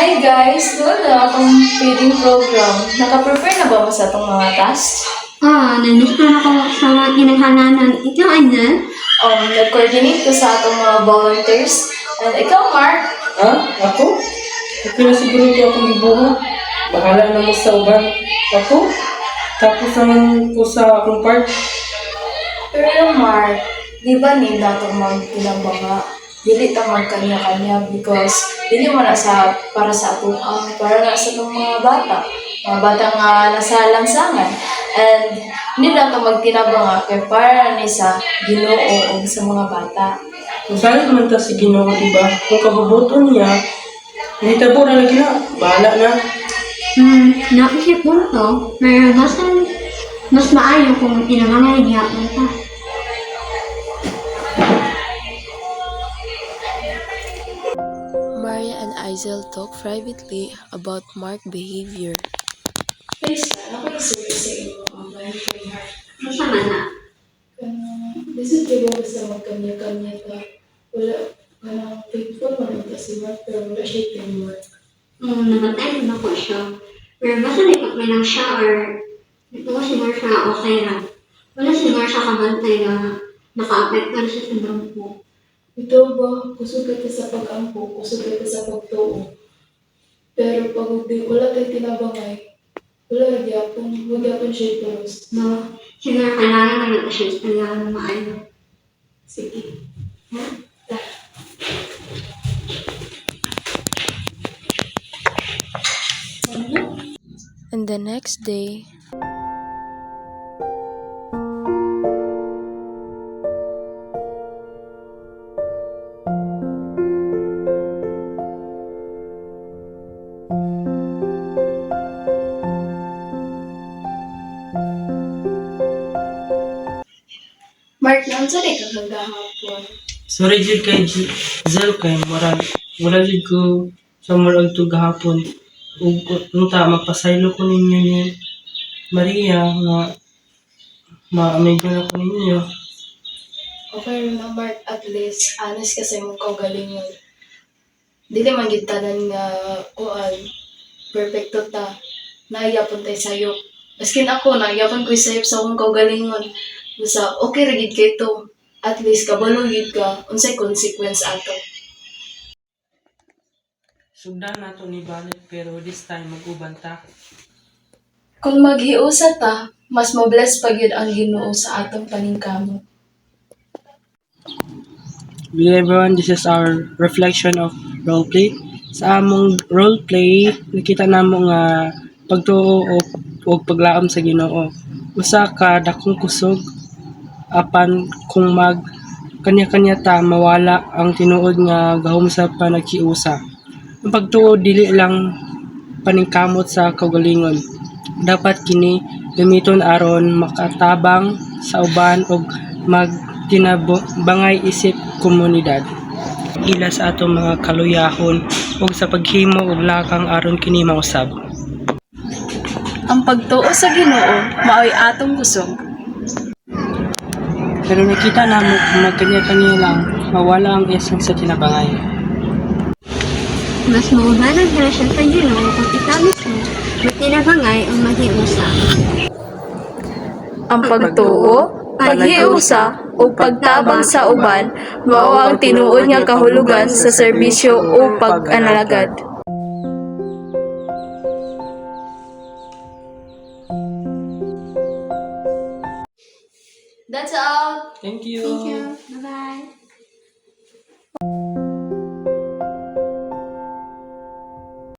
Hi guys! Doon na akong feeding program. Naka-prepare na ba mo sa itong mga tasks? Nandito na ako sa mga kinahananan. Ikaw, Angel? Nag-coordinate ko sa atong mga volunteers. And ikaw, Mark? Ha? Ako? Okay na siguro hindi akong ibuha. Bahala na mo sa uban. Ako? Tapos naman ko sa akong part. Pero Mark, di ba nila itong mga pinabanga? Dili ta magkanya-kanya because dili mo na para sa atong para na sa itong mga bata. Mga bata nga nasa lansangan. And nila ito magtinabanga kay para ni sa Ginoo o sa mga bata. Kung saan naman ta si Ginoo, diba? Kung kabubuton niya, hindi tabo na lagi na. Bahala na. Naisip mo to, pero mas maayo kung tinamangay niya ako pa. Maria and Isel talk privately about Mark's behavior. Please, ako yung serious sa inyo ang volunteering heart. Masama na. This is the basta magkanya-kanya ta. Wala ka na faithful man ito si Mark pero wala siya teamwork. Namatay na ko siya. Pero basta may lang siya or ito ko siguro siya okay lang. Wala siguro siya kabantay na naka-apektan siya sa grupo. Ito ba, kusog ka sa pag-ampo, kusog ka sa pagtuo. Pero pag wala tayo tinabangay, wala magyapon siya ipulos. No, siguro kailangan na natin siya kailangan na maayo. Sige. And the next day, Mark, naman sa rin kang hanggang Sorry jud kay Zel kay wala jud ko sa murag to gahapon. Ug unta magpasaylo ko ninyo ni Maria nga ma-amigo na ko ninyo. Okay rin na Mark, at least, honest kasi mong kaugalingon. Dili man gid tanan nga kuan perfecto ta. Naiyapon tay sayo. Maskin ako naiyapon ko sayop sa akong kaugalingon. Basta okay ra gid kay to. At least kabalo gid ka unsay consequence ato. Sugdan nato ni balik pero this time mag-uban ta. Kung maghiusa ta, mas mabless pa gyud ang Ginoo sa atong paningkamot. Hello everyone, this is our reflection of roleplay. Sa among roleplay, nakita namo nga pagtuo o paglaom sa Ginoo. Usa ka dakong kusog apan kung mag kanya-kanya ta mawala ang tinuod nga gahom sa panagkiusa. Ang pagtuo dili lang paningkamot sa kaugalingon. Dapat kini gamiton aron makatabang sa uban ug magtinabangay isip komunidad. Ila sa atong mga kaluyahon ug sa paghimo og lakang aron kini mausab. Ang pagtuo sa Ginoo maoy atong kusog. Pero nakita namo kung magkanya-kanya lang mawala ang essence sa tinabangay. Mas mauban ang grasya sa Ginoo kung ikaw mismo matinabangay ang maghiusa. Ang pagtuo, paghiusa o pagtabang sa uban mao ang tinuod nga kahulugan sa serbisyo o pag-analagad. That's all. Thank you. Thank you. Bye-bye.